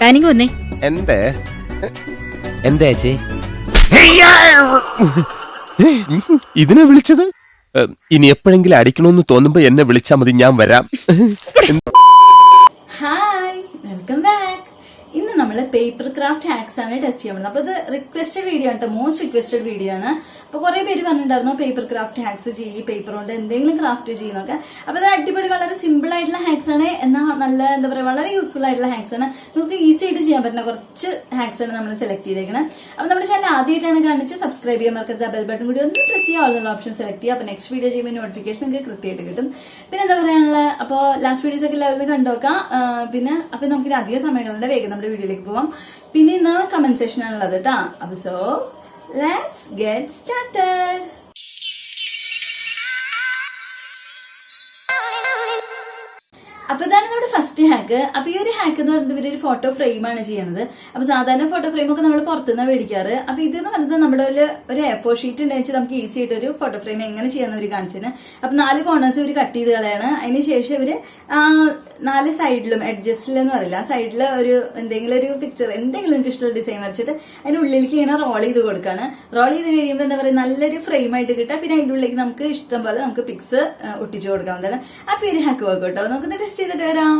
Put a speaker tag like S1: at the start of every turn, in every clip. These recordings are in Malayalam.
S1: താനിങ് വന്നേ.
S2: എന്താ എന്താ ചേച്ചി ഇതിനെ വിളിച്ചത്? ഇനി എപ്പോഴെങ്കിലും അടിക്കണമെന്ന് തോന്നുമ്പോ എന്നെ വിളിച്ചാ മതി, ഞാൻ വരാം.
S3: Hi, welcome back. ഇന്ന് നമ്മൾ പേപ്പർ ക്രാഫ്റ്റ് ഹാക്സ് ആണ് ടെസ്റ്റ് ചെയ്യാൻ പോകുന്നത്. അപ്പൊ ഇത് റിക്വസ്റ്റഡ് വീഡിയോ ആണ്, മോസ്റ്റ് റിക്വസ്റ്റഡ് വീഡിയോ ആണ്. അപ്പൊ കുറെ പേര് പറഞ്ഞിട്ടുണ്ടായിരുന്നു പേപ്പർ ക്രാഫ്റ്റ് ഹാക്സ് ചെയ്യും, പേപ്പർ കൊണ്ട് എന്തെങ്കിലും ക്രാഫ്റ്റ് ചെയ്യുന്നൊക്കെ. അപ്പൊ ഇത് അടിപൊളി വളരെ സിമ്പിൾ ആയിട്ടുള്ള ഹാക്സ് ആണ്, എന്നാൽ നല്ല എന്താ പറയുക വളരെ യൂസ്ഫുൾ ആയിട്ടുള്ള ഹാക്സ് ആണ്. നമുക്ക് ഈസി ആയിട്ട് ചെയ്യാൻ പറ്റുന്ന കുറച്ച് ഹാക്സ് ആണ് നമ്മൾ സെലക്ട് ചെയ്തേക്കുന്നത്. അപ്പൊ നമ്മുടെ ചാനൽ ആദ്യമായിട്ടാണ് കാണിച്ച് സബ്സ്ക്രൈബ് ചെയ്യാൻ മറക്കരുത്. ബെൽ ബട്ടൺ കൂടി ഒന്ന് പ്രസ് ചെയ്യുക, ഓൾ ഓപ്ഷൻ സെലക്ട് ചെയ്യുക. അപ്പൊ നെക്സ്റ്റ് വീഡിയോ ചെയ്യുമ്പോൾ നോട്ടിഫിക്കേഷൻ നിങ്ങൾക്ക് കൃത്യമായിട്ട് കിട്ടും. പിന്നെ എന്താ പറയാനുള്ള, അപ്പോൾ ലാസ്റ്റ് വീഡിയോസ് ഒക്കെ എല്ലാവരും കണ്ടുനോക്കാം. പിന്നെ അപ്പൊ നമുക്ക് അധിക സമയങ്ങളുടെ വേഗം നമ്മുടെ വീഡിയോയിലേക്ക് പോവാം. പിന്നെ ഇന്ന് കമന്റ് സെഷൻ ആണുള്ളത് കേട്ടോ. അപ്പൊ സോ ലെറ്റ്സ് ഗെറ്റ് സ്റ്റാർട്ടഡ്. അപ്പൊ ഇതാണ് നമ്മുടെ ഫസ്റ്റ് ഹാക്ക്. അപ്പൊ ഈ ഒരു ഹാക്ക് എന്ന് പറയുന്നത് ഇവരൊരു ഫോട്ടോ ഫ്രെയിം ആണ് ചെയ്യുന്നത്. അപ്പൊ സാധാരണ ഫോട്ടോ ഫ്രെയിം ഒക്കെ നമ്മൾ പുറത്തുനിന്ന് മേടിക്കാറ്. അപ്പൊ ഇതെന്ന് പറയുന്നത് നമ്മുടെ ഒരു A4 ഷീറ്റ് ഉണ്ടെങ്കിൽ നമുക്ക് ഈസി ആയിട്ട് ഒരു ഫോട്ടോ ഫ്രെയിം എങ്ങനെ ചെയ്യാന്ന് ഒരു കാണിച്ചിന്. അപ്പൊ 4 കോർണേഴ്സ് ഇവർ കട്ട് ചെയ്ത് കളയാണ്. അതിനുശേഷം ഇവര് 4 സൈഡിലും അഡ്ജസ്റ്റിലെന്ന് പറയില്ല, ആ സൈഡിൽ ഒരു എന്തെങ്കിലും ഒരു പിക്ചർ എന്തെങ്കിലും ഇഷ്ടമുള്ള ഡിസൈൻ വരച്ചിട്ട് അതിന്റെ ഉള്ളിലേക്ക് ഇങ്ങനെ റോൾ ചെയ്ത് കൊടുക്കാണ്. റോൾ ചെയ്ത് കഴിയുമ്പോൾ എന്താ പറയുക നല്ലൊരു ഫ്രെയിം ആയിട്ട് കിട്ടുക. പിന്നെ അതിന്റെ ഉള്ളിലേക്ക് നമുക്ക് ഇഷ്ടം പോലെ നമുക്ക് പിക്സ് ഒട്ടിച്ചു കൊടുക്കാവുന്നതാണ്. അപ്പൊ ഈ ഒരു ഹാക്ക് വർക്കൗട്ടോ നമുക്ക് ടെസ്റ്റ് ചെയ്തിട്ട് വരാം.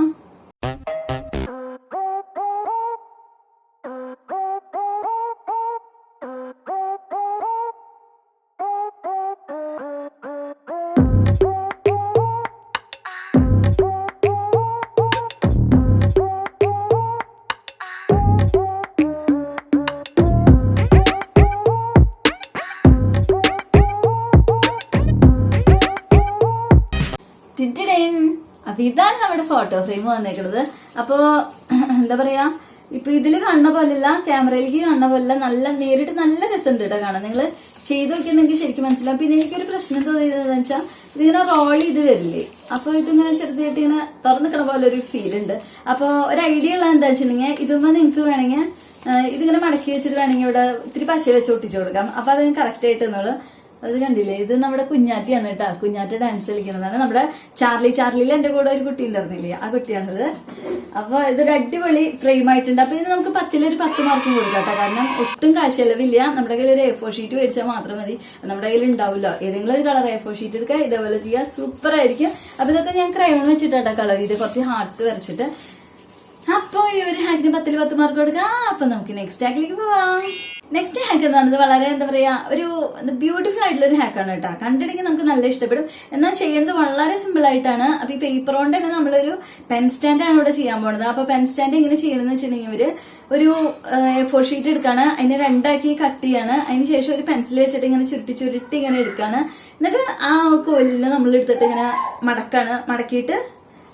S3: അപ്പൊ ഇതാണ് നമ്മുടെ ഫോട്ടോ ഫ്രെയിം വന്നേക്കുന്നത്. അപ്പോ എന്താ പറയാ, ഇപ്പൊ ഇതില് കാണുന്ന പോലെയല്ല, ക്യാമറയിലേക്ക് കാണുന്ന പോലെയല്ല, നല്ല നേരിട്ട് നല്ല രസമുണ്ട് കേട്ടോ കാണാൻ. നിങ്ങൾ ചെയ്ത് നോക്കിയാൽ നിങ്ങൾക്ക് ശരിക്കും മനസ്സിലാവും. പിന്നെ എനിക്കൊരു പ്രശ്നം തോന്നിയതെന്ന് വെച്ചാൽ ഇതിങ്ങനെ റോൾ ചെയ്ത് വരില്ലേ, അപ്പൊ ഇതിങ്ങനെ ചെറുതായിട്ട് ഇങ്ങനെ തുറന്നിക്കണ പോലെ ഒരു ഫീൽ ഉണ്ട്. അപ്പൊ ഒരു ഐഡിയ ഉള്ളത് എന്താ വെച്ചിട്ടുണ്ടെങ്കിൽ ഇതുമ്പോ നിങ്ങൾക്ക് വേണമെങ്കിൽ ഇതിങ്ങനെ മടക്കി വെച്ചിട്ട് വേണമെങ്കിൽ ഇവിടെ ഇത്തിരി പശ വെച്ച് ഒട്ടിച്ചു കൊടുക്കാം. അപ്പൊ അത് കറക്റ്റ് ആയിട്ട് നമ്മള് അത് കണ്ടില്ലേ, ഇത് നമ്മുടെ കുഞ്ഞാറ്റിയാണ് കേട്ടോ. കുഞ്ഞാറ്റി ഡാൻസ് കളിക്കുന്നതാണ്. നമ്മുടെ ചാർലിയിൽ എന്റെ കൂടെ ഒരു കുട്ടി ഉണ്ടായിരുന്നില്ലേ, ആ കുട്ടിയാണിത്. അപ്പൊ ഇതൊരു അടിപൊളി ഫ്രെയിം ആയിട്ടുണ്ട്. അപ്പൊ ഇത് നമുക്ക് 10 മാർക്കും കൊടുക്കാം കേട്ടോ. കാരണം ഒട്ടും കാശ് ചെലവില്ല. നമ്മുടെ കയ്യിൽ ഒരു A4 ഷീറ്റ് മേടിച്ചാൽ മാത്രം മതി. നമ്മുടെ കയ്യിൽ ഉണ്ടാവില്ല, ഏതെങ്കിലും ഒരു കളർ A4 ഷീറ്റ് എടുക്കുക, ഇതേപോലെ ചെയ്യാം, സൂപ്പർ ആയിരിക്കും. അപ്പൊ ഇതൊക്കെ ഞാൻ ക്രയോൺ വെച്ചിട്ടാട്ടോ കളർ ചെയ്ത് കുറച്ച് ഹാർട്സ് വരച്ചിട്ട്. അപ്പൊ ഈ ഒരു ഹാക്കിന് 10 മാർക്ക് കൊടുക്കാം. അപ്പൊ നമുക്ക് നെക്സ്റ്റ് ഹാക്കിലേക്ക് പോവാം. നെക്സ്റ്റ് ഹാക്ക് എന്ന് പറയുന്നത് വളരെ എന്താ പറയാ ഒരു ബ്യൂട്ടിഫുൾ ആയിട്ടുള്ള ഒരു ഹാക്കാണ് കേട്ടോ. കണ്ടിട്ടുണ്ടെങ്കിൽ നമുക്ക് നല്ല ഇഷ്ടപ്പെടും. എന്നാൽ ചെയ്യുന്നത് വളരെ സിമ്പിൾ ആയിട്ടാണ്. അപ്പൊ ഈ പേപ്പർ കൊണ്ട് തന്നെ നമ്മളൊരു പെൻ സ്റ്റാൻഡ് ആണ് ഇവിടെ ചെയ്യാൻ പോണത്. അപ്പൊ പെൻ സ്റ്റാൻഡ് എങ്ങനെ ചെയ്യണമെന്ന് വെച്ചിട്ടുണ്ടെങ്കിൽ ഇവര് ഒരു A4 ഷീറ്റ് എടുക്കാണ്, അതിനെ 2 കട്ട് ചെയ്യാണ്. അതിന് ശേഷം ഒരു പെൻസിൽ വെച്ചിട്ട് ഇങ്ങനെ ചുരുട്ടി ഇങ്ങനെ എടുക്കാണ്. എന്നിട്ട് ആ കോലില് നമ്മൾ എടുത്തിട്ട് ഇങ്ങനെ മടക്കിയിട്ട്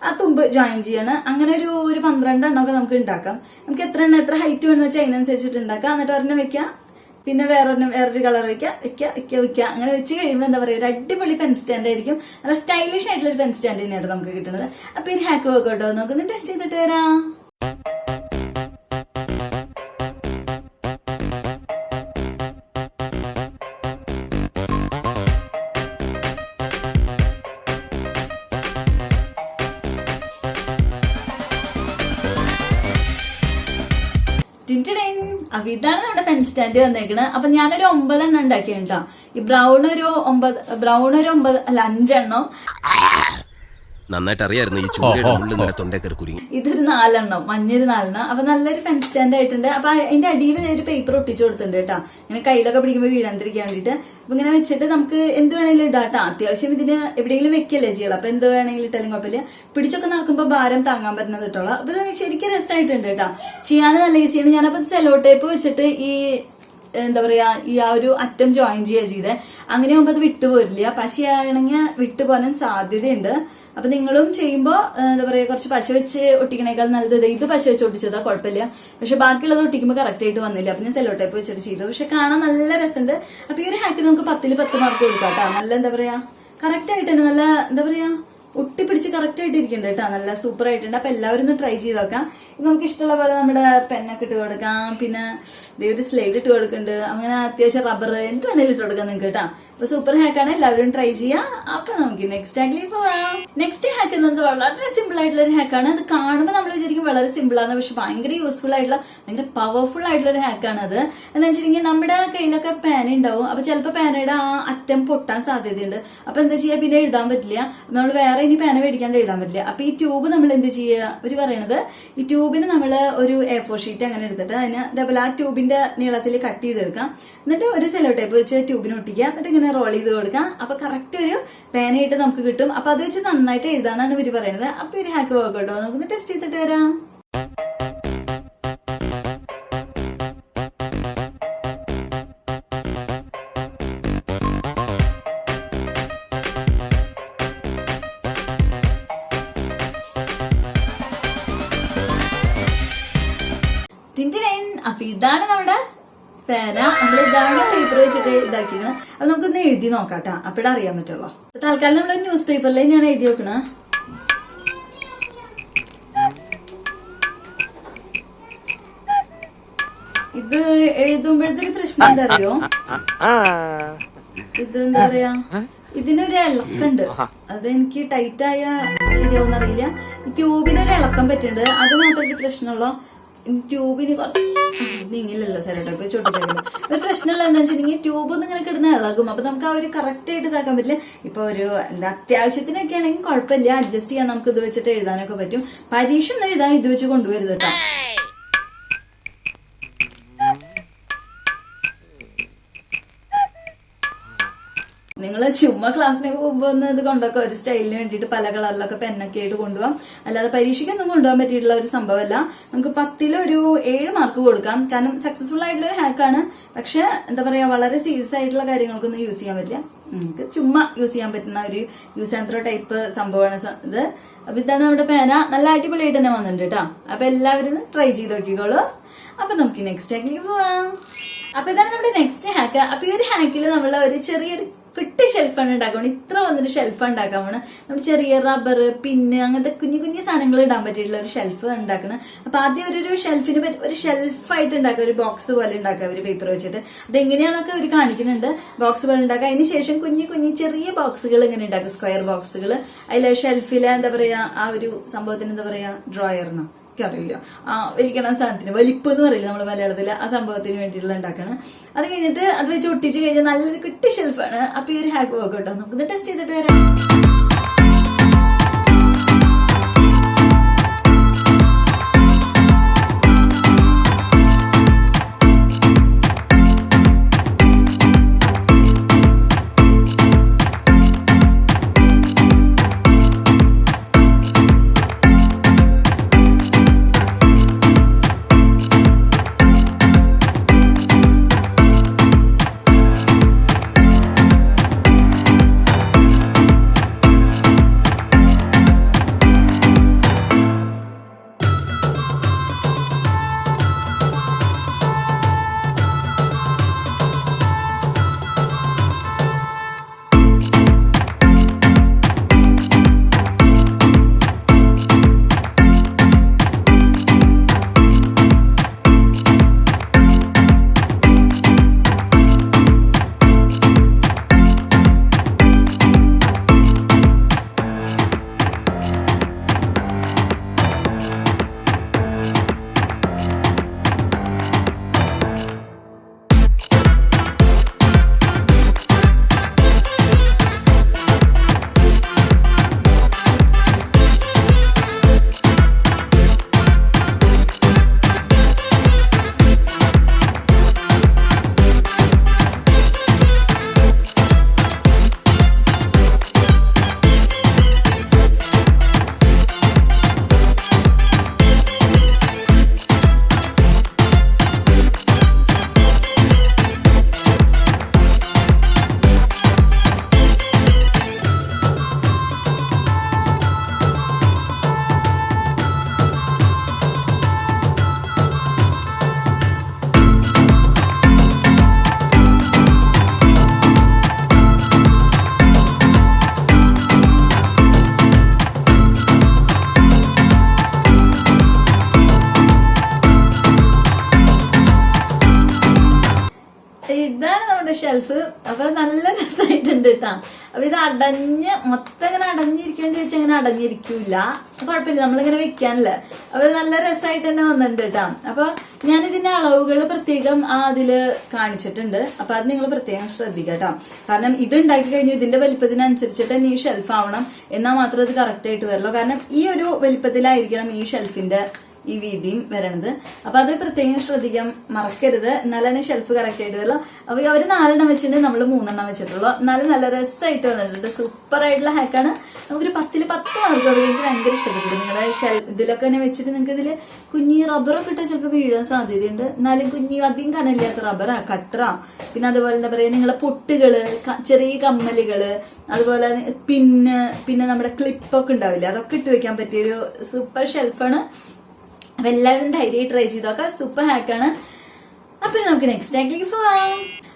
S3: ആ തുമ്പ് ജോയിൻ ചെയ്യാണ്. അങ്ങനെ ഒരു 12 എണ്ണമൊക്കെ നമുക്ക് ഉണ്ടാക്കാം. നമുക്ക് എത്ര ഹൈറ്റ് വേണമെന്ന് വെച്ചാൽ അതിനനുസരിച്ചിട്ട് ഉണ്ടാക്കാം. എന്നിട്ട് ഒരെണ്ണം വെക്കാം, പിന്നെ വേറൊരു കളർ വെക്കാം. അങ്ങനെ വെച്ച് കഴിയുമ്പോൾ എന്താ പറയുക ഒരു അടിപൊളി പെൻ സ്റ്റാൻഡ് ആയിരിക്കും. നല്ല സ്റ്റൈലിഷ് ആയിട്ടുള്ള ഒരു പെൻ സ്റ്റാൻഡ് തന്നെയാണ് നമുക്ക് കിട്ടുന്നത്. അപ്പൊ ഈ ഹാക്ക് വർക്കൗട്ടോ നമുക്കൊന്ന് ടെസ്റ്റ് ചെയ്തിട്ട് വരാം. അപ്പൊ ഇതാണ് നമ്മുടെ പെൻ സ്റ്റാൻഡ് വന്നേക്കണത്. അപ്പൊ ഞാനൊരു 9 എണ്ണം ഉണ്ടാക്കിയിട്ടോ. ഈ ബ്രൗൺ ഒരു 9 അല്ല 5 എണ്ണം.
S2: നന്നായിട്ട് അറിയായിരുന്നു ഈ ചൂടിന്റെ തൊണ്ടേക്കറി കുരുങ്ങി.
S3: ഇതൊരു 4 എണ്ണം, മഞ്ഞൊരു 4 എണ്ണം. അപ്പൊ നല്ലൊരു പെൻ സ്റ്റാൻഡ് ആയിട്ടുണ്ട്. അപ്പൊ അതിന്റെ അടിയിൽ ഒരു പേപ്പർ ഒട്ടിച്ചു കൊടുത്തിട്ടുണ്ട് കേട്ടോ, ഇങ്ങനെ കയ്യിലൊക്കെ പിടിക്കുമ്പോൾ വീഴാണ്ടിരിക്കാൻ വേണ്ടിട്ട്. അപ്പൊ ഇങ്ങനെ വെച്ചിട്ട് നമുക്ക് എന്ത് വേണമെങ്കിലും ഇടാട്ടോ. അത്യാവശ്യം ഇതിന് എവിടെയെങ്കിലും വെക്കല്ലേ ചെയ്യണം. അപ്പൊ എന്ത് വേണമെങ്കിലും ഇട്ടാലും കുഴപ്പമില്ല. പിടിച്ചൊക്കെ നടക്കുമ്പോൾ ഭാരം താങ്ങാൻ പറ്റുന്നത് ഇട്ടോളാം. അപ്പൊ ഇത് ശരിക്കും രസമായിട്ടുണ്ട് കേട്ടോ, ചെയ്യാൻ നല്ല ഈസിയാണ്. ഞാനപ്പോ സെലോ ടേപ്പ് വെച്ചിട്ട് ഈ എന്താ പറയാ ഈ ആ ഒരു അറ്റം ജോയിൻ ചെയ്തേ. അങ്ങനെ ആകുമ്പോൾ അത് വിട്ടുപോരില്ല. പശയാണെങ്കിൽ വിട്ടുപോകാൻ സാധ്യതയുണ്ട്. അപ്പൊ നിങ്ങളും ചെയ്യുമ്പോൾ എന്താ പറയാ കുറച്ച് പശ വെച്ച് ഒട്ടിക്കണേക്കാൾ നല്ലത് ഇത് പശ വെച്ച് ഒട്ടിച്ചതാ കുഴപ്പമില്ല. പക്ഷെ ബാക്കിയുള്ളത് ഒട്ടിക്കുമ്പോൾ കറക്റ്റ് ആയിട്ട് വന്നില്ല. അപ്പൊ ഞാൻ സെല്ലോ ടേപ്പ് വെച്ചിട്ട് ചെയ്തു. പക്ഷെ കാണാൻ നല്ല രസമുണ്ട്. അപ്പൊ ഈ ഒരു ഹാക്കിന് നമുക്ക് 10 മാർക്ക് കൊടുക്കാം കേട്ടോ. നല്ല എന്താ പറയാ കറക്റ്റ് ആയിട്ട് തന്നെ, നല്ല എന്താ പറയാ ഒട്ടിപ്പിടിച്ച് കറക്റ്റ് ആയിട്ട് ഇരിക്കുന്നുണ്ട് കേട്ടോ. നല്ല സൂപ്പർ ആയിട്ടുണ്ട്. അപ്പൊ എല്ലാവരും ഒന്ന് ട്രൈ ചെയ്ത് നോക്കാം. ഇത് നമുക്ക് ഇഷ്ടമുള്ള പോലെ നമ്മുടെ പെന്നൊക്കെ ഇട്ട് കൊടുക്കാം. പിന്നെ ഒരു സ്ലൈഡ് ഇട്ട് കൊടുക്കുന്നുണ്ട്. അങ്ങനെ അത്യാവശ്യം റബ്ബർ എന്ത് വേണേലും ഇട്ട് കൊടുക്കാം നിങ്ങൾക്ക് കേട്ടോ. അപ്പൊ സൂപ്പർ ഹാക്കാണ്, എല്ലാവരും ട്രൈ ചെയ്യാം. അപ്പൊ നമുക്ക് നെക്സ്റ്റ് ഹാക്കിലേക്ക് പോവാം. നെക്സ്റ്റ് ഹാക്ക് എന്ന് പറയുന്നത് വളരെ സിമ്പിൾ ആയിട്ടുള്ള ഒരു ഹാക്കാണ്. അത് കാണുമ്പോൾ നമ്മൾ വിചാരിക്കും വളരെ സിമ്പിൾ ആണ്, പക്ഷെ ഭയങ്കര യൂസ്ഫുൾ ആയിട്ടുള്ള ഭയങ്കര പവർഫുൾ ആയിട്ടുള്ള ഒരു ഹാക്കാണ് അത്. എന്ന് വെച്ചിട്ടുണ്ടെങ്കിൽ നമ്മുടെ കയ്യിലൊക്കെ പേന ഉണ്ടാവും. അപ്പൊ ചിലപ്പോൾ പേനയുടെ ആ അറ്റം പൊട്ടാൻ സാധ്യതയുണ്ട്. അപ്പൊ എന്താ ചെയ്യുക, പിന്നെ എഴുതാൻ പറ്റില്ല. നമ്മൾ വേറെ ഇനി പേന മേടിക്കാണ്ട് എഴുതാൻ പറ്റില്ല. അപ്പൊ ഈ ട്യൂബ് നമ്മൾ എന്ത് ചെയ്യുക, ഒരു പറയണത് ഈ ട്യൂബിന് നമ്മൾ ഒരു A4 ഷീറ്റ് അങ്ങനെ എടുത്തിട്ട് അതിന് അതേപോലെ ആ ട്യൂബിന്റെ നീളത്തിൽ കട്ട് ചെയ്തെടുക്കാം. എന്നിട്ട് ഒരു സെല്ലോ ടേപ്പ് വെച്ച് ട്യൂബിന് ഒട്ടിക്കുക. എന്നിട്ട് ഇങ്ങനെ റോൾ ചെയ്ത് കൊടുക്കാം. അപ്പൊ കറക്റ്റ് ഒരു പേനയായിട്ട് നമുക്ക് കിട്ടും. അപ്പൊ അത് വെച്ച് നന്നായിട്ട് എഴുതാനാണ് ഇവര് പറയുന്നത്. അപ്പൊ ഒരു ഹാക്ക് വർക്കൗട്ടോ, നമുക്കൊന്ന് ടെസ്റ്റ് ചെയ്തിട്ട് വരാം. അപ്പൊ ഇതാണ് നമ്മുടെ പേന. നമ്മൾ ഇതാണ് പേപ്പർ വെച്ചിട്ട് ഇതാക്കിക്കണം. അപ്പൊ നമുക്കൊന്ന് എഴുതി നോക്കാട്ടാ, അപ്പഴേ അറിയാൻ പറ്റുള്ളൂ. തൽക്കാലം നമ്മൾ ന്യൂസ് പേപ്പറിൽ ഞാൻ എഴുതി വെക്കണ. ഇത് എഴുതുമ്പോഴത്തെ ഒരു പ്രശ്നം എന്താ അറിയോ, ഇത് എന്താ പറയാ, ഇതിനൊരു ഇളക്കുണ്ട്. അത് എനിക്ക് ടൈറ്റ് ആയ ശരിയാവുന്ന അറിയില്ല. ഈ ട്യൂബിനൊരു ഇളക്കം പറ്റുന്നുണ്ട്. അത് മാത്രമൊരു പ്രശ്നമുള്ളൂ. ട്യൂബിന് നീങ്ങില്ലല്ലോ സെലോട്ടേപ്പ് ചൊട്ടിച്ചേക്കുന്നത്. ഒരു പ്രശ്നമുള്ള എന്താ വെച്ചിട്ടുണ്ടെങ്കിൽ ട്യൂബ് ഒന്നും ഇങ്ങനെ കിടന്ന് ഇളകും. അപ്പൊ നമുക്ക് ആ ഒരു കറക്റ്റ് ആയിട്ട് ഇതാക്കാൻ പറ്റില്ല. ഇപ്പൊ ഒരു എന്താ അത്യാവശ്യത്തിനൊക്കെ ആണെങ്കിൽ കുഴപ്പമില്ല, അഡ്ജസ്റ്റ് ചെയ്യാൻ നമുക്ക് ഇത് വെച്ചിട്ട് എഴുതാനൊക്കെ പറ്റും. പരീക്ഷ ഒന്നും എഴുതാൻ ഇത് വെച്ച് കൊണ്ടുവരുത് കേട്ടോ. നിങ്ങൾ ചുമ്മാ ക്ലാസ്സിനൊക്കെ പോകുമ്പോൾ ഒന്ന് ഇത് കൊണ്ടൊക്കെ ഒരു സ്റ്റൈലിന് വേണ്ടിയിട്ട് പല കളറിലൊക്കെ പെന്നൊക്കെ ആയിട്ട് കൊണ്ടുപോകാം. അല്ലാതെ പരീക്ഷയ്ക്കൊന്നും കൊണ്ടുപോകാൻ പറ്റിയിട്ടുള്ള ഒരു സംഭവമല്ല. നമുക്ക് 10 ഒരു 7 മാർക്ക് കൊടുക്കാം. കാരണം സക്സസ്ഫുൾ ആയിട്ടുള്ള ഒരു ഹാക്കാണ്. പക്ഷെ എന്താ പറയാ, വളരെ സീരിയസ് ആയിട്ടുള്ള കാര്യങ്ങൾക്കൊന്നും യൂസ് ചെയ്യാൻ പറ്റില്ല. നമുക്ക് ചുമ്മാ യൂസ് ചെയ്യാൻ പറ്റുന്ന ഒരു യൂസ് ആൻഡ് ത്രോ ടൈപ്പ് സംഭവമാണ് ഇത്. അപ്പൊ ഇതാണ് നമ്മുടെ പേന. നല്ല അടിപൊളിയായിട്ട് തന്നെ വന്നിട്ടുണ്ട് കേട്ടോ. അപ്പൊ എല്ലാവരും ട്രൈ ചെയ്ത് നോക്കിക്കോളൂ. അപ്പൊ നമുക്ക് നെക്സ്റ്റ് ഹാക്കിലേക്ക് പോവാം. അപ്പൊ ഇതാണ് നമ്മുടെ നെക്സ്റ്റ് ഹാക്ക്. അപ്പൊ ഈ ഒരു ഹാക്കിൽ നമ്മൾ ഒരു ചെറിയൊരു കുട്ടി ഷെൽഫാണ് ഉണ്ടാക്കണം. ഇത്ര വന്നൊരു ഷെൽഫ് ഉണ്ടാക്കാൻ വേണം. നമ്മൾ ചെറിയ റബ്ബർ, പിന്ന്, അങ്ങനത്തെ കുഞ്ഞു കുഞ്ഞു സാധനങ്ങൾ ഇടാൻ പറ്റിയിട്ടുള്ള ഒരു ഷെൽഫ് ഉണ്ടാക്കണം. അപ്പൊ ആദ്യം ഒരു ഷെൽഫിന് ഒരു ഷെൽഫായിട്ട് ഉണ്ടാക്കുക, ഒരു ബോക്സ് പോലെ ഉണ്ടാക്കുക ഒരു പേപ്പർ വെച്ചിട്ട്. അതെങ്ങനെയാണെന്നൊക്കെ അവർ കാണിക്കുന്നുണ്ട്. ബോക്സ് പോലെ ഉണ്ടാക്കുക. അതിന് ശേഷം കുഞ്ഞു കുഞ്ഞു ചെറിയ ബോക്സുകൾ ഇങ്ങനെ ഉണ്ടാക്കുക, സ്ക്വയർ ബോക്സുകൾ. അതിൽ ഷെൽഫിലെ എന്താ പറയാ, ആ ഒരു സംഭവത്തിന് എന്താ പറയാ, ഡ്രോയറിനോ അറിയില്ല, വലിക്കണ സാധനത്തിന് വലിപ്പം എന്ന് പറയില്ല നമ്മുടെ മലയാളത്തിൽ, ആ സംഭവത്തിന് വേണ്ടിയിട്ടുള്ള ഉണ്ടാക്കണം. അത് കഴിഞ്ഞിട്ട് അത് വെച്ച് ഒട്ടിച്ച് കഴിഞ്ഞാൽ നല്ലൊരു കുട്ടി ഷെൽഫാണ്. അപ്പൊ ഈ ഒരു ഹാക്ക് വർക്കൗട്ടോ, നമുക്കൊന്ന് ടെസ്റ്റ് ചെയ്തിട്ട് വരാം. ഷെൽഫ്. അപ്പൊ നല്ല രസമായിട്ടുണ്ട് കേട്ടാ. അപ്പൊ ഇത് മൊത്തം ഇങ്ങനെ അടഞ്ഞിരിക്കാന്ന് ചോദിച്ചാൽ അങ്ങനെ അടഞ്ഞിരിക്കൂല, കുഴപ്പമില്ല, നമ്മളിങ്ങനെ വെക്കാനല്ലേ. അപ്പൊ നല്ല രസമായിട്ട് തന്നെ വന്നിട്ടുണ്ട് കേട്ടാ. അപ്പൊ ഞാനിതിന്റെ അളവുകൾ പ്രത്യേകം അതില് കാണിച്ചിട്ടുണ്ട്. അപ്പൊ അത് നിങ്ങൾ പ്രത്യേകം ശ്രദ്ധിക്കുക കേട്ടോ. കാരണം ഇത് ഉണ്ടാക്കി കഴിഞ്ഞു ഇതിന്റെ വലിപ്പത്തിനനുസരിച്ചിട്ട് തന്നെ ഈ ഷെൽഫ് ആവണം, എന്നാൽ മാത്രമേ ഇത് കറക്റ്റ് ആയിട്ട് വരുള്ളൂ. കാരണം ഈ ഒരു വലിപ്പത്തിലായിരിക്കണം ഈ ഷെൽഫിന്റെ ഈ വീതിയും വരണത്. അപ്പൊ അത് പ്രത്യേകം ശ്രദ്ധിക്കാൻ മറക്കരുത്, എന്നാലാണ് ഷെൽഫ് കറക്റ്റ് ആയിട്ട് വരില്ല. അപ്പൊ അവര് 4 വെച്ചിട്ടുണ്ട്, നമ്മൾ 3 വെച്ചിട്ടുള്ളൂ. എന്നാലും നല്ല രസമായിട്ട് വന്നിട്ടുണ്ട്. സൂപ്പർ ആയിട്ടുള്ള ഹാക്കാണ്. നമുക്കൊരു 10 മാർക്ക് കൊടുക്കും. എനിക്ക് ഭയങ്കര ഇഷ്ടപ്പെട്ടു. നിങ്ങളുടെ ഇതിലൊക്കെ തന്നെ വെച്ചിട്ട് നിങ്ങൾക്ക് ഇതില് കുഞ്ഞി റബ്ബറൊക്കെ ഇട്ടാൽ ചിലപ്പോൾ വീഴാൻ സാധ്യതയുണ്ട്. എന്നാലും കുഞ്ഞി അധികം കനമില്ലാത്ത റബ്ബറാ, കട്ടറാ, പിന്നെ അതുപോലെ എന്താ പറയാ നിങ്ങളെ പൊട്ടുകള്, ചെറിയ കമ്മലുകള്, അതുപോലെ പിന്നെ നമ്മുടെ ക്ലിപ്പൊക്കെ ഉണ്ടാവില്ലേ, അതൊക്കെ ഇട്ട് വെക്കാൻ പറ്റിയൊരു സൂപ്പർ ഷെൽഫാണ്. അപ്പൊ എല്ലാവരും ധൈര്യമായി ട്രൈ ചെയ്തോക്കാം. സൂപ്പർ ഹാക്കാണ്. അപ്പൊ നമുക്ക് നെക്സ്റ്റ് ഹാക്കിലേക്ക് പോവാം.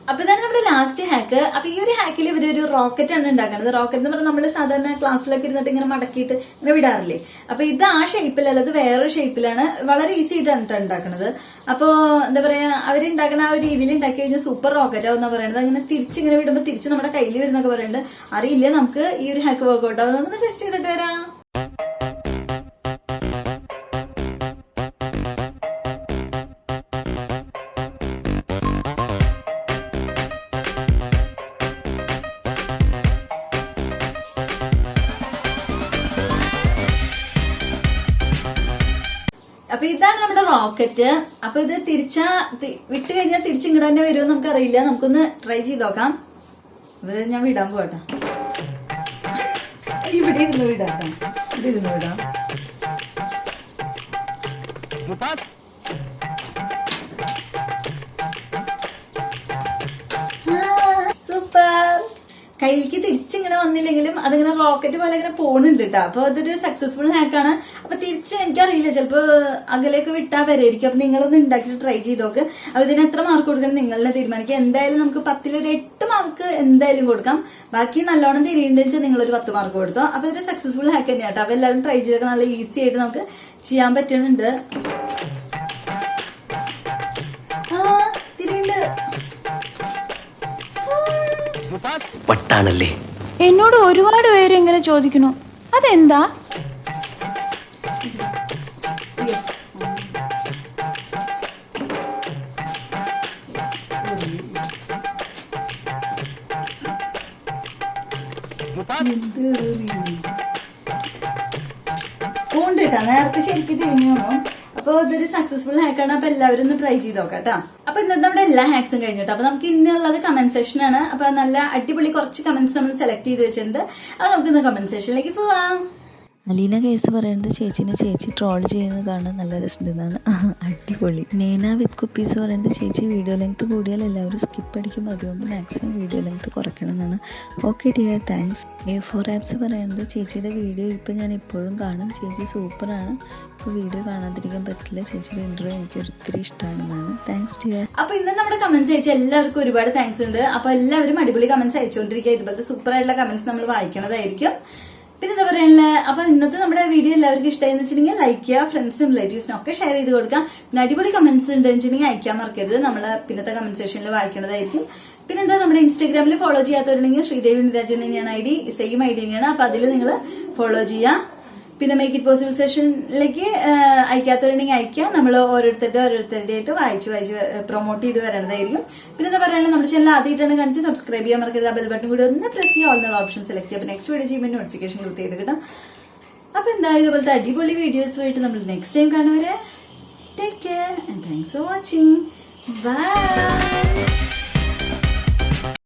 S3: അപ്പൊ ഇതാണ് നമ്മുടെ ലാസ്റ്റ് ഹാക്ക്. അപ്പൊ ഈ ഒരു ഹാക്കിൽ ഇവരൊരു റോക്കറ്റ് ആണ് ഉണ്ടാക്കുന്നത്. റോക്കറ്റ് എന്ന് പറഞ്ഞാൽ നമ്മള് സാധാരണ ക്ലാസ്സിലൊക്കെ ഇരുന്നിട്ട് ഇങ്ങനെ മടക്കിയിട്ട് ഇങ്ങനെ വിടാറില്ലേ. അപ്പൊ ഇത് ആ ഷേപ്പിലല്ല, അത് വേറൊരു ഷേപ്പിലാണ്. വളരെ ഈസി ആയിട്ടാണ് ഉണ്ടാക്കുന്നത്. അപ്പൊ എന്താ പറയാ അവരുണ്ടാക്കുന്ന ആ ഒരു രീതിയിൽ ഉണ്ടാക്കി കഴിഞ്ഞാൽ സൂപ്പർ റോക്കറ്റ് ആവുന്ന പറയുന്നത്. അങ്ങനെ തിരിച്ചിങ്ങനെ വിടുമ്പോൾ തിരിച്ച് നമ്മുടെ കയ്യിൽ വരുന്നൊക്കെ പറയുന്നുണ്ട്. അറിയില്ല, നമുക്ക് ഈ ഒരു ഹാക്ക് വർക്ക്ഔട്ട് ആവും. നമുക്ക് ടെസ്റ്റ് ചെയ്തിട്ട് വരാം. അപ്പൊ ഇതാണ് നമ്മുടെ റോക്കറ്റ്. അപ്പൊ ഇത് വിട്ട് കഴിഞ്ഞാൽ തിരിച്ചിങ്ങോട്ട് തന്നെ വരുമെന്ന് നമുക്കറിയില്ല. നമുക്കൊന്ന് ട്രൈ ചെയ്ത് നോക്കാം. അപ്പൊ ഞാൻ വിടാൻ പോട്ടെ. ഇവിടെ ഇരുന്ന് വിടാം. ഇവിടെ ഇരുന്ന് വിടാം. സൂപ്പർ. കയ്യിലേക്ക് തിരിച്ചിങ്ങനെ വന്നില്ലെങ്കിലും അതിങ്ങനെ റോക്കറ്റ് പോലെ ഇങ്ങനെ പോണുണ്ട് കേട്ടോ. അപ്പൊ അതൊരു സക്സസ്ഫുൾ ഹാക്കാണ്. അപ്പൊ തിരിച്ച് എനിക്കറിയില്ല, ചിലപ്പോ അകലേക്ക് വിട്ടാ വരെയായിരിക്കും. അപ്പൊ നിങ്ങളൊന്ന് ഉണ്ടാക്കിയിട്ട് ട്രൈ ചെയ്ത് നോക്ക്. അപ്പൊ ഇതിന് എത്ര മാർക്ക് കൊടുക്കണം നിങ്ങളെ തീരുമാനിക്കുക. എന്തായാലും നമുക്ക് 10 ഒരു 8 മാർക്ക് എന്തായാലും കൊടുക്കാം. ബാക്കി നല്ലോണം തിരിയുണ്ടെന്ന് വെച്ചാൽ നിങ്ങളൊരു 10 മാർക്ക് കൊടുത്തോ. അപ്പൊ ഇതൊരു സക്സസ്ഫുൾ ഹാക്ക് തന്നെയാണ് കേട്ടോ. അപ്പൊ എല്ലാവരും ട്രൈ ചെയ്തൊക്കെ നല്ല ഈസി ആയിട്ട് നമുക്ക് ചെയ്യാൻ പറ്റുന്നുണ്ട്. തിരിയുണ്ട്.
S4: വട്ടാണല്ലേ.
S5: എന്നോട് ഒരുപാട് പേര് ഇങ്ങനെ ചോദിക്കുന്നു, അതെന്താ?
S3: പൂണ്ടിട്ടാ നേരത്തെ ശരിക്കും തിരിഞ്ഞു വന്നു. അപ്പൊ ഇതൊരു സക്സസ്ഫുൾ ഹാക്കാണ്. അപ്പൊ എല്ലാവരും ഒന്ന് ട്രൈ ചെയ്ത് നോക്കാം കേട്ടോ. അപ്പൊ ഇന്നത്തെ നമ്മുടെ എല്ലാ ഹാക്സും കഴിഞ്ഞിട്ട് അപ്പൊ നമുക്ക് ഇന്നുള്ളത് കമന്റ് സെഷൻ ആണ്. അപ്പൊ നല്ല അടിപൊളി കുറച്ച് കമന്റ്സ് നമ്മൾ സെലക്ട് ചെയ്ത് വെച്ചിട്ടുണ്ട്. അപ്പൊ നമുക്ക് ഇന്ന് കമന്റ് സെഷനിലേക്ക് പോവാം.
S6: അലീന കേസ് പറയുന്നത് ചേച്ചി ട്രോൾ ചെയ്യുന്നത് കാണാൻ നല്ല രസമുണ്ടെന്നാണ്. അടിപൊളി. നേന വിത്ത് കുപ്പീസ് പറയുന്നത് ചേച്ചി വീഡിയോ ലെങ്ത് കൂടിയാൽ എല്ലാവരും സ്കിപ്പ് അടിക്കും, അതുകൊണ്ട് മാക്സിമം വീഡിയോ ലെങ്ത് കുറയ്ക്കണം എന്നാണ്. Okay dear, thanks. A4 apps പറയുന്നത് ചേച്ചിയുടെ വീഡിയോ ഇപ്പം ഞാൻ എപ്പോഴും കാണും, ചേച്ചി സൂപ്പറാണ്, ഇപ്പോൾ വീഡിയോ കാണാതിരിക്കാൻ പറ്റില്ല, ചേച്ചിയുടെ ഇൻട്രോ എനിക്ക് ഒത്തിരി ഇഷ്ടമാണെന്നാണ്. Thanks dear.
S3: അപ്പൊ ഇന്ന് നമ്മുടെ കമന്റ്സ് അയച്ച എല്ലാവർക്കും ഒരുപാട് താങ്ക്സ് ഉണ്ട്. അപ്പൊ എല്ലാവരും അടിപൊളി കമന്റ്സ് അയച്ചുകൊണ്ടിരിക്കുക. ഇതുപോലത്തെ സൂപ്പർ ആയിട്ടുള്ള കമന്റ്സ് നമ്മൾ വായിക്കണതായിരിക്കും. പിന്നെ എന്താ പറയാനുള്ള, അപ്പൊ ഇന്നത്തെ നമ്മുടെ വീഡിയോ എല്ലാവർക്കും ഇഷ്ടമായെന്ന് വെച്ചിട്ടുണ്ടെങ്കിൽ ലൈക്ക് ചെയ്യുക, ഫ്രണ്ട്സിനും റിലേറ്റീവ്സിനും ഒക്കെ ഷെയർ ചെയ്ത് കൊടുക്കാം. പിന്നെ അടിപൊളി കമന്റ്സ് ഉണ്ടെന്ന് വെച്ചിട്ടുണ്ടെങ്കിൽ അയക്കാൻ മറക്കരുത്, നമ്മള് പിന്നത്തെ കമന്റ് സെഷനിൽ വായിക്കുന്നതായിരിക്കും. പിന്നെ എന്താ നമ്മുടെ ഇൻസ്റ്റാഗ്രാമിൽ ഫോളോ ചെയ്യാത്തവരുണ്ടെങ്കിൽ ശ്രീദേവി നിരാജൻ തന്നെയാണ് ഐഡി, സെയിം ഐഡി തന്നെയാണ്. അപ്പൊ അതിൽ നിങ്ങൾ ഫോളോ ചെയ്യാം. പിന്നെ മേക്ക് ഇറ്റ് പോസിബിൾ സെഷനിലേക്ക് അയക്കാത്തവരുണ്ടെങ്കിൽ അയക്കാം. നമ്മൾ ഓരോരുത്തരുടെ ആയിട്ട് വായിച്ച് പ്രൊമോട്ട് ചെയ്ത് വരണതായിരിക്കും. പിന്നെ എന്താ പറയുക, നമ്മുടെ ചാനൽ ആദ്യമായിട്ടാണ് കാണിച്ച് സബ്സ്ക്രൈബ് ചെയ്യാൻ മറക്കരുത്. ആ ബെൽ ബട്ടൺ കൂടി ഒന്ന് പ്രസ് ചെയ്യുക, ഓൾ എന്നുള്ള ഓപ്ഷൻ സെലക്ട് ചെയ്യുക. അപ്പോൾ നെക്സ്റ്റ് വീഡിയോ ചെയ്യുമ്പോൾ നോട്ടിഫിക്കേഷൻ കൃത്യമായിട്ട് കിട്ടും. അപ്പൊ എന്താ ഇതുപോലത്തെ അടിപൊളി വീഡിയോസുമായിട്ട് നമ്മൾ നെക്സ്റ്റ് ടൈം കാണുന്നവരെ take care and thanks for watching. By.